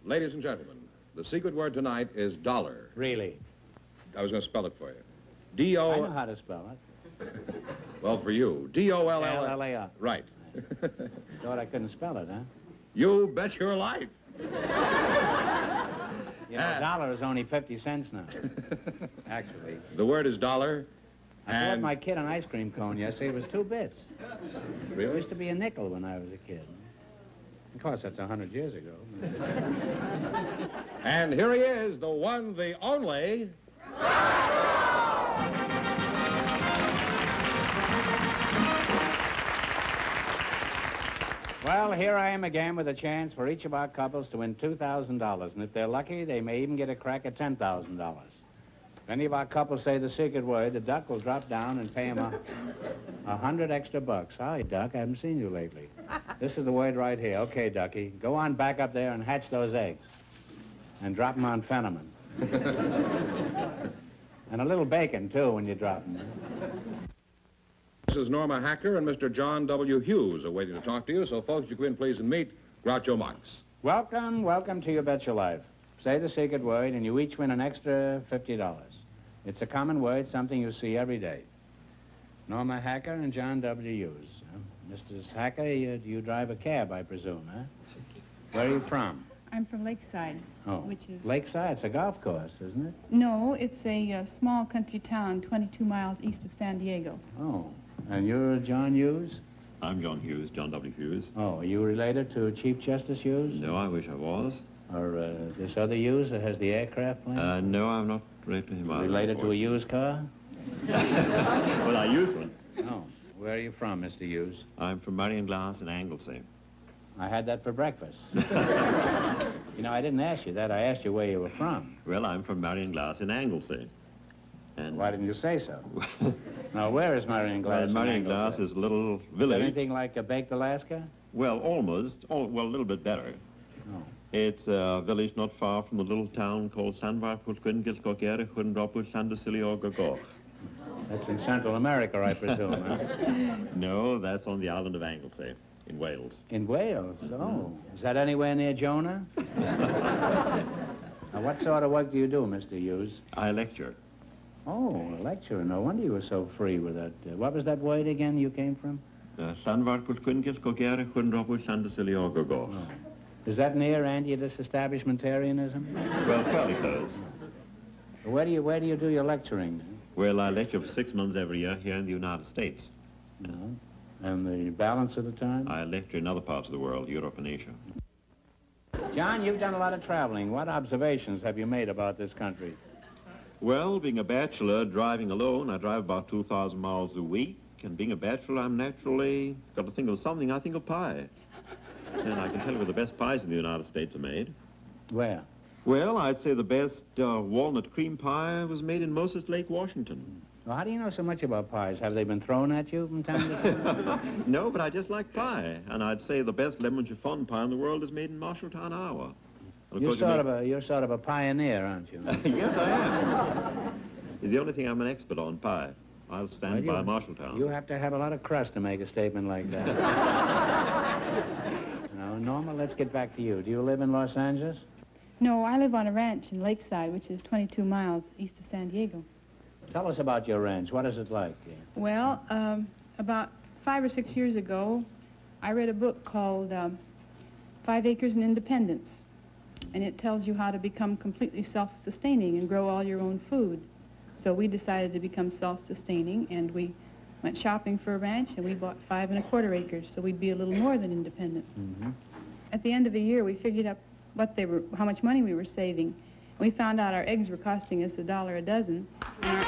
Ladies and gentlemen, the secret word tonight is dollar. Really? I was going to spell it for you. I know how to spell it. Well, for you. D-O-L-L... L-L-A-R. Right. Thought I couldn't spell it, huh? You bet your life. You know, a dollar is only 50 cents now. Actually. The word is dollar. I bought my kid an ice cream cone yesterday. It was 2 bits. It used to be a nickel when I was a kid. Of course, that's 100 years ago. And here he is, the one, the only... Well, here I am again with a chance for each of our couples to win $2,000. And if they're lucky, they may even get a crack at $10,000. If any of our couples say the secret word, the duck will drop down and pay him 100 extra bucks. Hi, Duck. I haven't seen you lately. This is the word right here. Okay, Ducky. Go on back up there and hatch those eggs. And drop them on Fenneman. And a little bacon, too, when you drop them. Mrs. Norma Hacker and Mr. John W. Hughes are waiting to talk to you. So, folks, you come in, please, and meet Groucho Marx. Welcome, welcome to You Bet Your Life. Say the secret word, and you each win an extra $50. It's a common word, something you see every day. Norma Hacker and John W. Hughes. Mrs. Hacker, you drive a cab, I presume, huh? Where are you from? I'm from Lakeside, which is... Lakeside? It's a golf course, isn't it? No, it's a small country town 22 miles east of San Diego. Oh, and you're John Hughes? I'm John Hughes, John W. Hughes. Oh, are you related to Chief Justice Hughes? No, I wish I was. Or this other Hughes that has the aircraft plane? No, I'm not related to him. Related to a used car? Well, I use one. Oh, where are you from, Mr. Hughes? I'm from Marion Glass in Anglesey. I had that for breakfast. You know, I didn't ask you that. I asked you where you were from. Well, I'm from Marion Glass in Anglesey. And why didn't you say so? Now, where is Marion Glass? Well, Marion Glass is a little village. Anything like a baked Alaska? Well, almost. Well, a little bit better. Oh. It's a village not far from a little town called That's in Central America, I presume, huh? No, that's on the island of Anglesey, in Wales. In Wales? Oh. Is that anywhere near Jonah? Now, what sort of work do you do, Mr. Hughes? I lecture. Oh, a lecturer. No wonder you were so free with that. What was that word again you came from? Oh. Is that near anti-disestablishmentarianism? Well, fairly close. Where do you do your lecturing? Well, I lecture for 6 months every year here in the United States. No. And the balance of the time? I lecture in other parts of the world, Europe and Asia. John, you've done a lot of traveling. What observations have you made about this country? Well, being a bachelor, driving alone, I drive about 2,000 miles a week. And being a bachelor, I'm naturally got to think of something. I think of pie. And I can tell you where the best pies in the United States are made. Where? Well, I'd say the best walnut cream pie was made in Moses Lake, Washington. Well, how do you know so much about pies? Have they been thrown at you from time to time? No, but I just like pie. And I'd say the best lemon chiffon pie in the world is made in Marshalltown, Iowa. You're sort of a pioneer, aren't you? Yes, I am. The only thing I'm an expert on, pie. I'll stand by Marshalltown. You have to have a lot of crust to make a statement like that. Now, Norma, let's get back to you. Do you live in Los Angeles? No, I live on a ranch in Lakeside, which is 22 miles east of San Diego. Tell us about your ranch. What is it like? Well, about 5 or 6 years ago, I read a book called 5 Acres and Independence. And it tells you how to become completely self-sustaining and grow all your own food. So we decided to become self-sustaining, and we went shopping for a ranch, and we bought 5 1/4 acres, so we'd be a little more than independent. Mm-hmm. At the end of the year, we figured out how much money we were saving. We found out our eggs were costing us $1 a dozen. And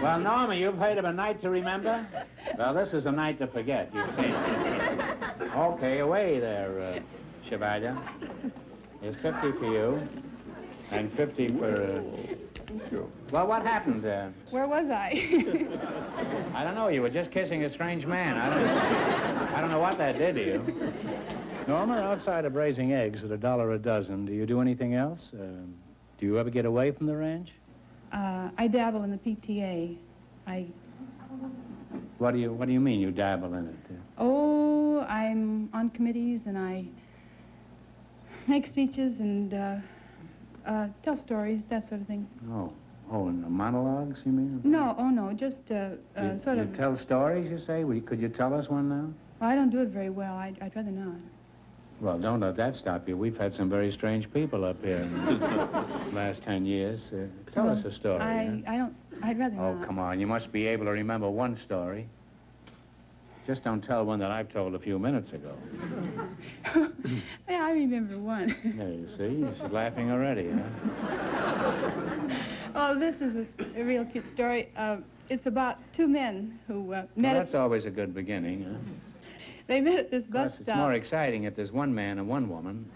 Well, Norma, you've heard of a night to remember? Well, this is a night to forget, you see. Okay, away there, Chevalier. Here's 50 for you, and 50 for Well, what happened? Where was I? I don't know. You were just kissing a strange man. I don't know what that did to you. Norma, outside of raising eggs at $1 a dozen, do you do anything else? Do you ever get away from the ranch? I dabble in the PTA. What do you mean you dabble in it? Oh, I'm on committees and I make speeches and tell stories, that sort of thing. Oh, and monologues, you mean? No, just sort of... You tell stories, you say? Could you tell us one now? Well, I don't do it very well. I'd rather not. Well, don't let that stop you. We've had some very strange people up here in the last 10 years. Tell us a story. I'd rather not. Oh, come on. You must be able to remember one story. Just don't tell one that I've told a few minutes ago. Yeah, I remember one. There, you see? She's laughing already, huh? Oh, this is a real cute story. It's about two men who met... Well, that's always a good beginning, huh? They met at this Of bus course, stop. it's more exciting if there's one man and one woman.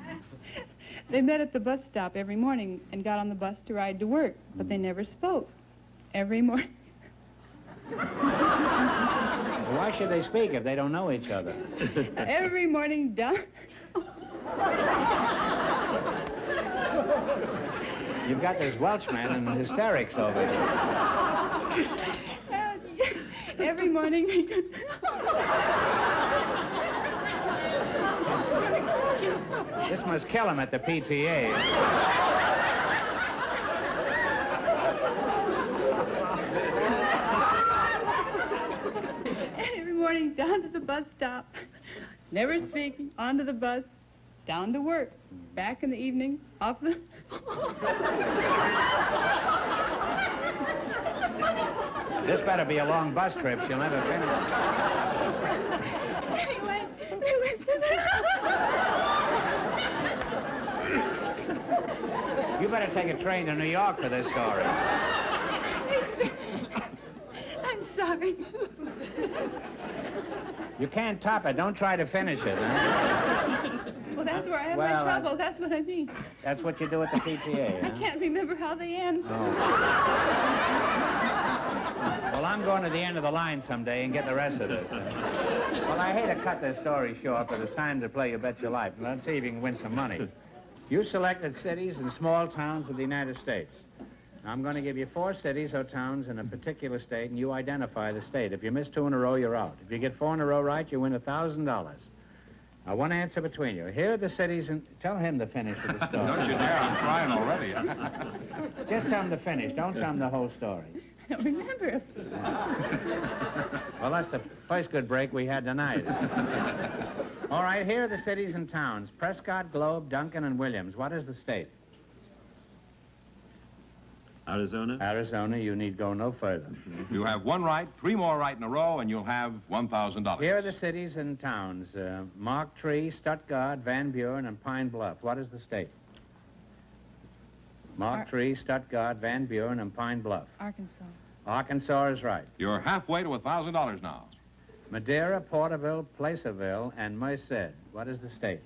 They met at the bus stop every morning and got on the bus to ride to work, but they never spoke. Every morning... Well, why should they speak if they don't know each other? Every morning down... You've got this Welshman in hysterics over here. Every morning... This must kill him at the PTA. Every morning down to the bus stop, never speaking, onto the bus, down to work, back in the evening, off the... This better be a long bus trip. She'll never finish. Anyway, they went to the... You better take a train to New York for this story. I'm sorry. You can't top it. Don't try to finish it, huh? Well, that's where I have Well, my trouble. That's what I mean. That's what you do at the PTA, I huh? can't remember how they end. Oh. Well, I'm going to the end of the line someday and get the rest of this. Well, I hate to cut this story short, but it's time to play You Bet Your Life. Let's see if you can win some money. You selected cities and small towns of the United States. I'm going to give you 4 cities or towns in a particular state, and you identify the state. If you miss 2 in a row, you're out. If you get 4 in a row right, you win $1,000. Now, one answer between you. Here are the cities, and tell him to finish with the story. Don't you dare, I'm crying already. Just tell him to finish. Don't tell him the whole story. I don't remember it. Well, that's the first good break we had tonight. All right, here are the cities and towns. Prescott, Globe, Duncan, and Williams. What is the state? Arizona? Arizona. You need go no further. You have 1 right, 3 more right in a row, and you'll have $1,000. Here are the cities and towns. Mark Tree, Stuttgart, Van Buren, and Pine Bluff. What is the state? Mark Tree, Stuttgart, Van Buren, and Pine Bluff. Arkansas. Arkansas is right. You're halfway to $1,000 now. Madeira, Porterville, Placerville, and Merced. What is the state?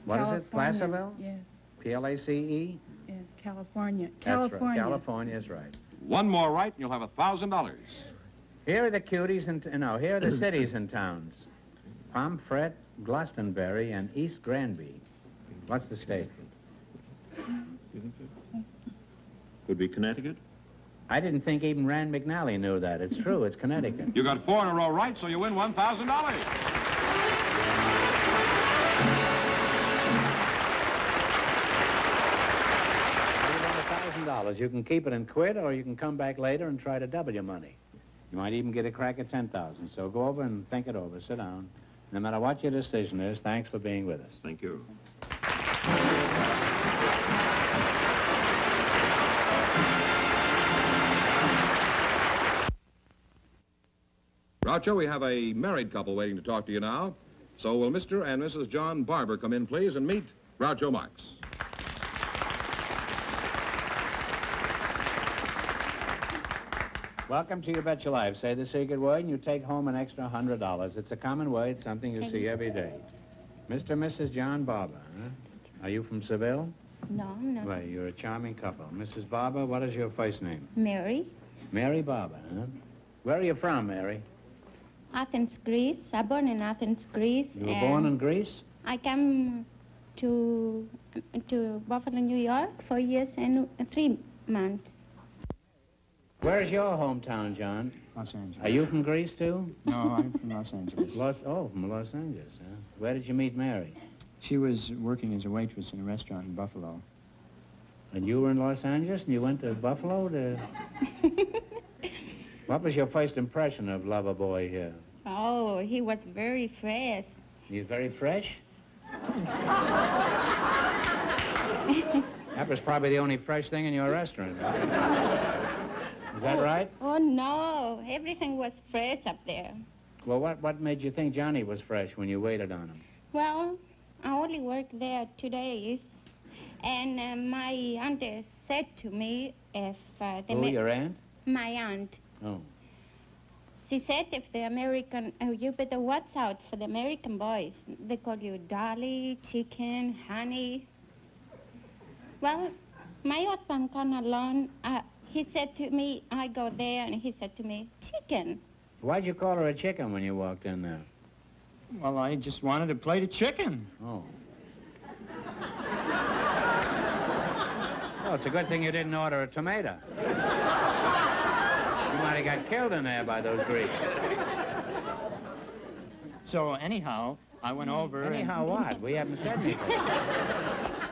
What is it? California. Placerville? Yes. P-L-A-C-E? Yes, California. That's right. California is right. 1 more right, and you'll have $1,000. Here are the cuties and here are the cities and towns. Pomfret, Glastonbury, and East Granby. What's the state? Could be Connecticut? I didn't think even Rand McNally knew that. It's true. It's Connecticut. You got 4 in a row right, so you win $1,000. $1,000. You can keep it and quit, or you can come back later and try to double your money. You might even get a crack at $10,000. So go over and think it over. Sit down. No matter what your decision is, thanks for being with us. Thank you. Groucho, we have a married couple waiting to talk to you now. So will Mr. and Mrs. John Barber come in, please, and meet Groucho Marx. Welcome to You Bet Your Life. Say the secret word, and you take home an extra $100. It's a common word, something you see every day. Mr. and Mrs. John Barber, huh? Are you from Seville? No, I'm not. Well, you're a charming couple. Mrs. Barber, what is your first name? Mary, Mary Barber, huh? Where are you from, Mary? Athens, Greece. I born in Athens, Greece. You were born in Greece? I came to Buffalo, New York, 4 years and 3 months. Where's your hometown, John? Los Angeles. Are you from Greece, too? No, I'm from Los Angeles. From Los Angeles, huh? Where did you meet Mary? She was working as a waitress in a restaurant in Buffalo. And you were in Los Angeles, and you went to Buffalo to... What was your first impression of Lover Boy here? Oh, he was very fresh. He's very fresh? That was probably the only fresh thing in your restaurant. Is that right? Oh, no. Everything was fresh up there. Well, what made you think Johnny was fresh when you waited on him? Well, I only worked there 2 days. And my aunt said to me if Your aunt? My aunt. Oh. She said if the American, you better watch out for the American boys. They call you Dolly, chicken, honey. Well, my husband come along. He said to me, I go there, and he said to me, chicken. Why'd you call her a chicken when you walked in there? Well, I just wanted a plate of chicken. Oh. Well, it's a good thing you didn't order a tomato. You might have got killed in there by those Greeks. So anyhow, I went over Anyhow, what? We haven't said anything.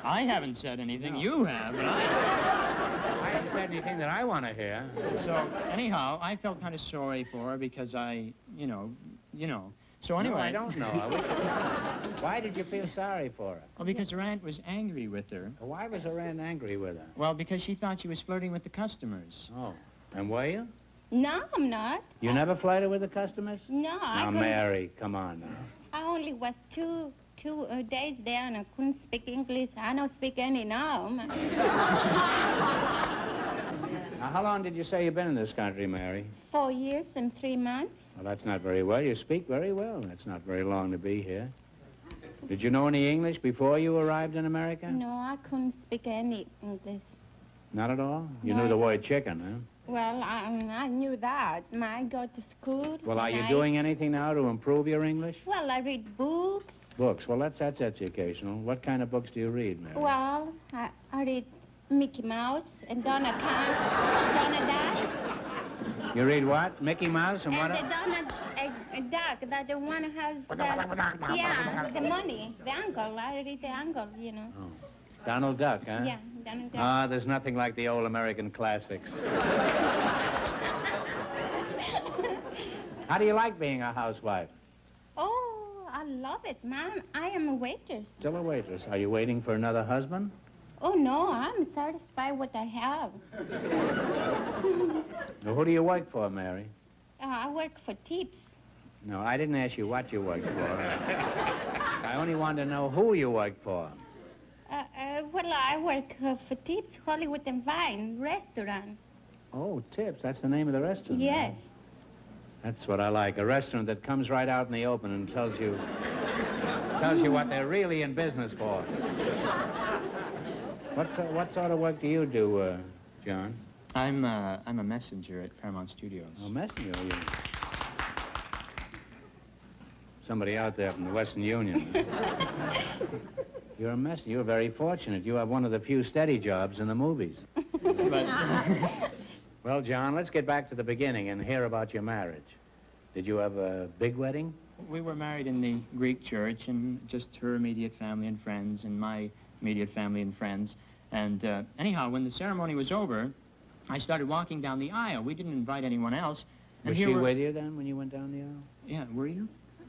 I haven't said anything. No. You have, but I haven't said anything that I want to hear. So anyhow, I felt kind of sorry for her because you know. So anyway. No, I don't know. Why did you feel sorry for her? Well, because her aunt was angry with her. Why was her aunt angry with her? Well, because she thought she was flirting with the customers. Oh. And were you? No, I'm not. You never flirted with the customers? No, I Now, couldn't. Mary, come on now. I only was two days there, and I couldn't speak English. I don't speak any now. Now, how long did you say you've been in this country, Mary? 4 years and 3 months. Well, that's not very well. You speak very well. That's not very long to be here. Did you know any English before you arrived in America? No, I couldn't speak any English. Not at all? You No, knew the I- word chicken, huh? Well, I knew that. I go to school. Well, are you and doing anything now to improve your English? Well, I read books. Books. Well, that's educational. What kind of books do you read, Mary? Well, I read Mickey Mouse and Donald Duck. You read what? Mickey Mouse and what And the else? Donald Duck, that the one who has, the money, the uncle. I read the uncle, you know. Oh. Donald Duck, huh? Yeah, Donald Duck. Ah, there's nothing like the old American classics. How do you like being a housewife? Oh, I love it, Mom. I am a waitress. Still a waitress. Are you waiting for another husband? Oh, no, I'm satisfied with what I have. Now, who do you work for, Mary? I work for tips. No, I didn't ask you what you work for. I only wanted to know who you work for. Well, I work for Tips Hollywood and Vine restaurant. Oh, Tips. That's the name of the restaurant. Yes. That's what I like. A restaurant that comes right out in the open and tells you what they're really in business for. What sort of work do you do, John? I'm a messenger at Paramount Studios. Oh, messenger. Somebody out there from the Western Union. You're a messenger. You're very fortunate. You have one of the few steady jobs in the movies. But Well, John, let's get back to the beginning and hear about your marriage. Did you have a big wedding? we were married in the Greek church, and just her immediate family and friends, and my immediate family and friends. And anyhow, when the ceremony was over, I started walking down the aisle. We didn't invite anyone else. And Was here she were- with you then when you went down the aisle? Yeah, were you?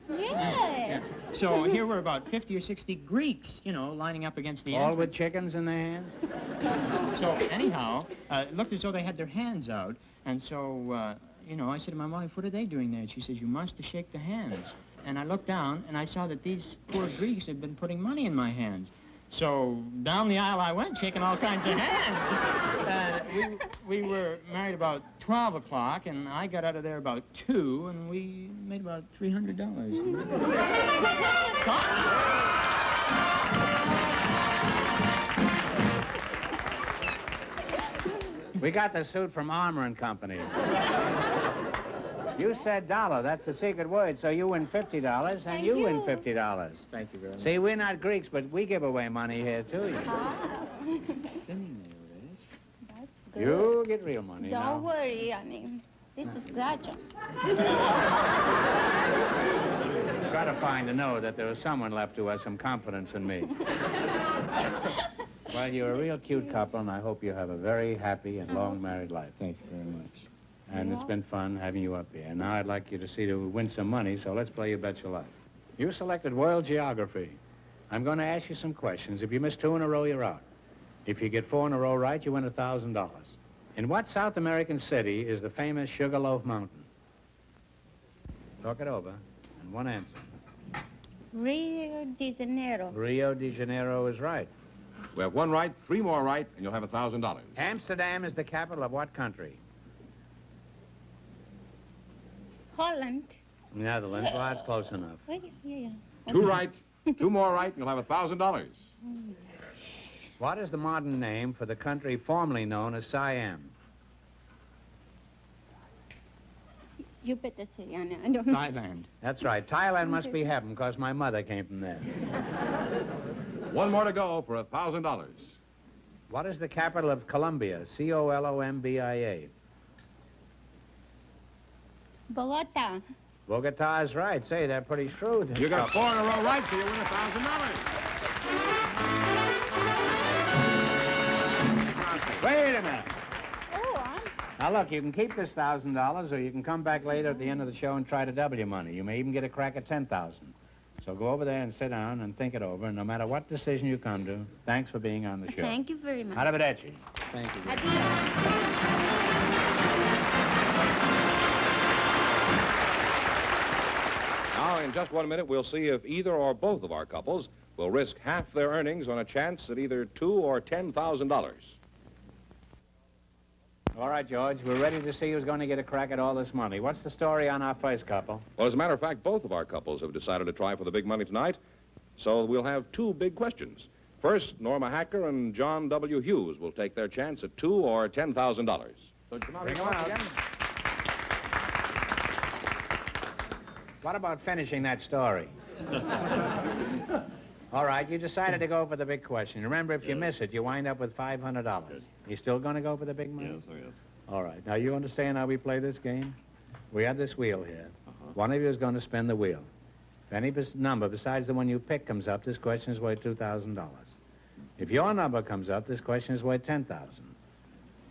Yeah. So here were about 50 or 60 Greeks, you know, lining up against the All entrance. with chickens in their hands? So anyhow, it looked as though they had their hands out. And so, you know, I said to my wife, what are they doing there? And she says, you must shake the hands. And I looked down, and I saw that these poor Greeks had been putting money in my hands. So down the aisle I went, shaking all kinds of hands. We were married about 12 o'clock, and I got out of there about 2, and we made about $300. We got the suit from Armour and Company. You said dollar. That's the secret word. So you win $50, and Thank you win you. $50. Thank you very much. See, we're not Greeks, but we give away money here, too. Ah. That's good. You get real money Don't now. worry, honey. This is Groucho. It's gratifying to know that there is someone left who has some confidence in me. Well, you're a real cute couple, and I hope you have a very happy and long married life. Thank you very much. And it's been fun having you up here. And now I'd like you to see to win some money, so let's play You Bet Your Life. You selected world geography. I'm going to ask you some questions. If you miss 2 in a row, you're out. If you get 4 in a row right, you win $1,000. In what South American city is the famous Sugarloaf Mountain? Talk it over. And one answer. Rio de Janeiro. Rio de Janeiro is right. We have 1 right, 3 more right, and you'll have $1,000. Amsterdam is the capital of what country? Holland. Netherlands. Well, that's close enough. Oh, yeah. 2 right, 2 more right, and you'll have $1,000. What is the modern name for the country formerly known as Siam? You better say, Anna. I don't know. Thailand. That's right. Thailand must be heaven, because my mother came from there. 1 more to go for $1,000. What is the capital of Colombia? Colombia. Bogota. Bogota is right. Say, they're pretty shrewd. You got 4 in a row right, so you win $1,000. Wait a minute. Oh, Now, look, you can keep this $1,000, or you can come back later at the end of the show and try to double your money. You may even get a crack at $10,000. So go over there and sit down and think it over, and no matter what decision you come to, thanks for being on the show. thank you very much. Arrivederci. Thank you. Adios. Now, in just 1 minute, we'll see if either or both of our couples will risk half their earnings on a chance at either $2,000 or $10,000. All right, George, we're ready to see who's going to get a crack at all this money. What's the story on our first couple? Well, as a matter of fact, both of our couples have decided to try for the big money tonight, so we'll have 2 big questions. First, Norma Hacker and John W. Hughes will take their chance at $2,000 or $10,000. So come out Bring here, 'em out. again. What about finishing that story? All right, you decided to go for the big question. Remember, if you miss it, you wind up with $500. Yes. You still going to go for the big money? Yes, oh, yes. All right. Now, you understand how we play this game? We have this wheel here. One of you is going to spin the wheel. If any number besides the one you pick comes up, this question is worth $2,000. If your number comes up, this question is worth $10,000.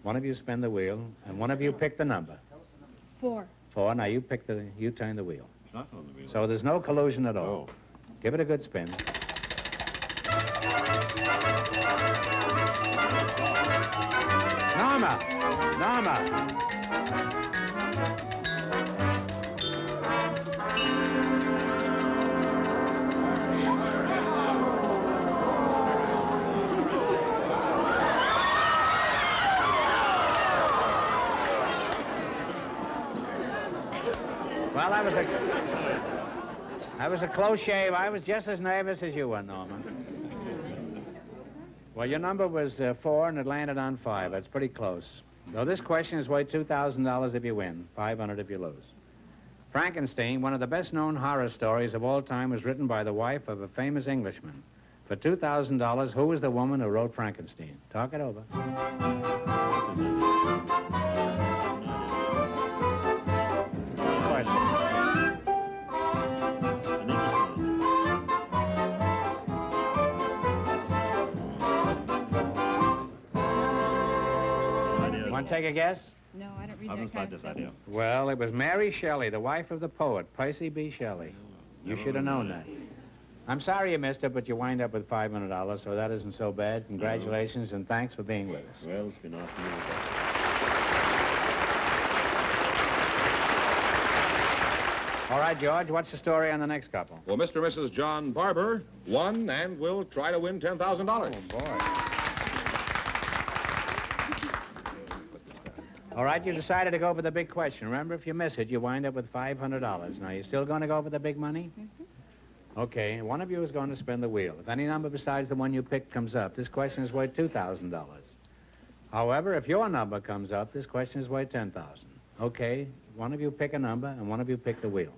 One of you spin the wheel, and one of you pick the number. 4. 4. Now, you turn the wheel. It's not on the wheel. So there's no collusion at all. Oh. Give it a good spin. Norma! Well, that was a close shave. I was just as nervous as you were, Norma. Well, your number was 4, and it landed on 5. That's pretty close. So this question is worth $2,000 if you win, $500 if you lose. Frankenstein, one of the best-known horror stories of all time, was written by the wife of a famous Englishman. For $2,000, who was the woman who wrote Frankenstein? Talk it over. Question. Want to take a guess? No, I don't read I that haven't kind tried of this stuff. idea. Well, it was Mary Shelley, the wife of the poet, Percy B. Shelley. You should have known that. I'm sorry you missed it, but you wind up with $500, so that isn't so bad. Congratulations, and thanks for being with us. Well, it's been awesome. All right, George, what's the story on the next couple? Well, Mr. and Mrs. John Barber won and will try to win $10,000. Boy. All right, you decided to go for the big question. Remember, if you miss it, you wind up with $500. Now, you still going to go for the big money? Mm-hmm. Okay, one of you is going to spin the wheel. If any number besides the one you picked comes up, this question is worth $2,000. However, if your number comes up, this question is worth 10,000. Okay, one of you pick a number, and one of you pick the wheel.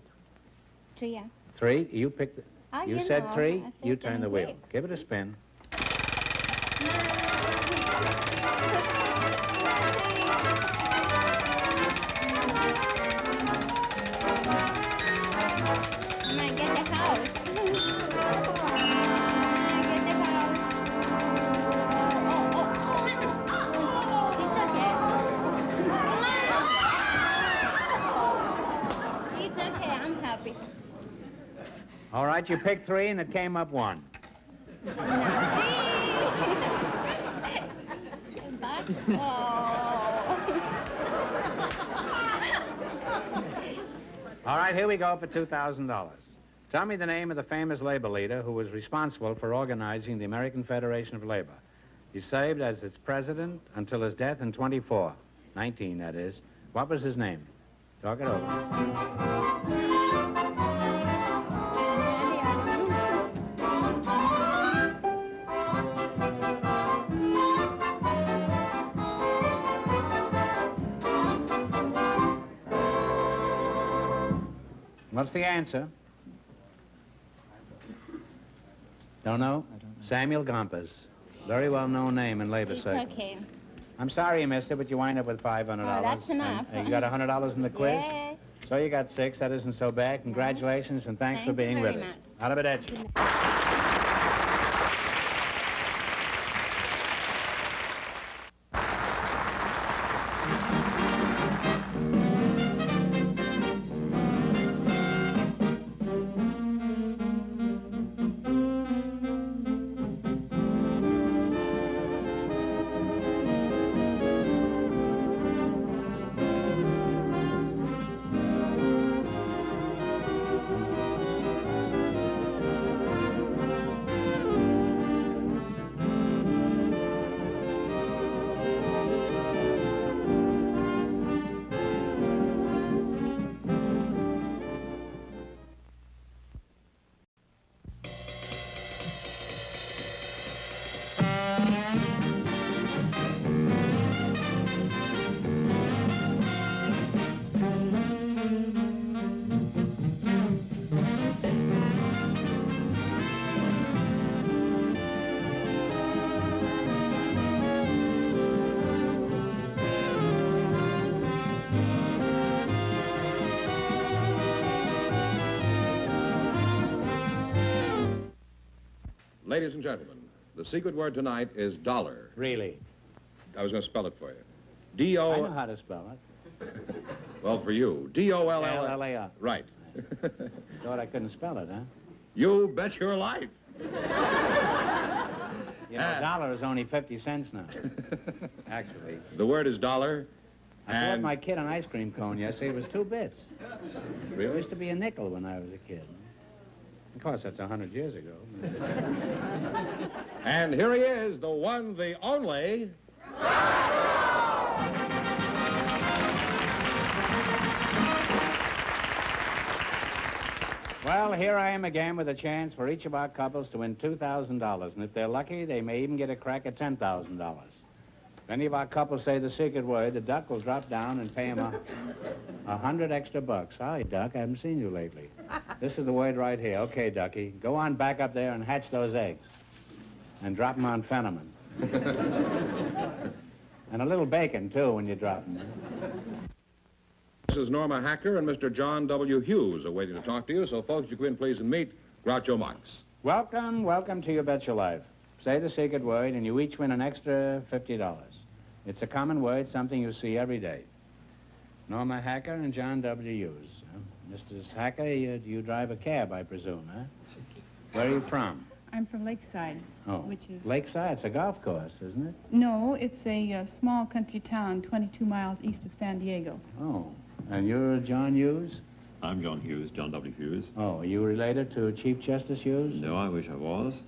3, yeah. 3, you pick the... Oh, You you said know, 3, I said you turn the wheel. wheel. Give it a spin. I might get the house. I get the house. It's okay. It's okay, I'm happy. All right, you picked 3, and it came up 1. But, All right, here we go for $2,000. Tell me the name of the famous labor leader who was responsible for organizing the American Federation of Labor. He served as its president until his death in 19, that is. What was his name? Talk it over. What's the answer? Don't know? I don't know. Samuel Gompers. Very well-known name in labor It's circles. okay. I'm sorry you missed it, but you wind up with $500. Oh, that's enough. And, you got $100 in the quiz? Yes. So you got 6. That isn't so bad. Congratulations, and thanks Thank for you being very with us. much. Arrivederci. Ladies and gentlemen, the secret word tonight is dollar. Really? I was going to spell it for you. I know D-O... how to spell it. Well, for you. D-O-L-L... L-L-A-R. Right. Thought I couldn't spell it, huh? You bet your life. You know, a dollar is only 50 cents now. Actually. The word is dollar. I bought my kid an ice cream cone yesterday. It was 2 bits. It Really? used to be a nickel when I was a kid. Of course, that's 100 years ago. And here he is, the one, the only... Well, here I am again with a chance for each of our couples to win $2,000. And if they're lucky, they may even get a crack at $10,000. If any of our couples say the secret word, the duck will drop down and pay him 100 extra bucks. Hi, Duck. I haven't seen you lately. This is the word right here. Okay, Ducky. Go on back up there and hatch those eggs. And drop them on Fenneman. And a little bacon, too, when you drop them. This is Norma Hacker and Mr. John W. Hughes are waiting to talk to you. So, folks, you come in, please, and meet Groucho Marx. Welcome, welcome to You Bet Your Life. Say the secret word, and you each win an extra $50. It's a common word, something you see every day. Norma Hacker and John W. Hughes. Mrs. Hacker, you drive a cab, I presume, huh? Where are you from? I'm from Lakeside, Oh, which is... Lakeside. It's a golf course, isn't it? No, it's a small country town 22 miles east of San Diego. Oh, and you're John Hughes? I'm John Hughes, John W. Hughes. Oh, are you related to Chief Justice Hughes? No, I wish I was.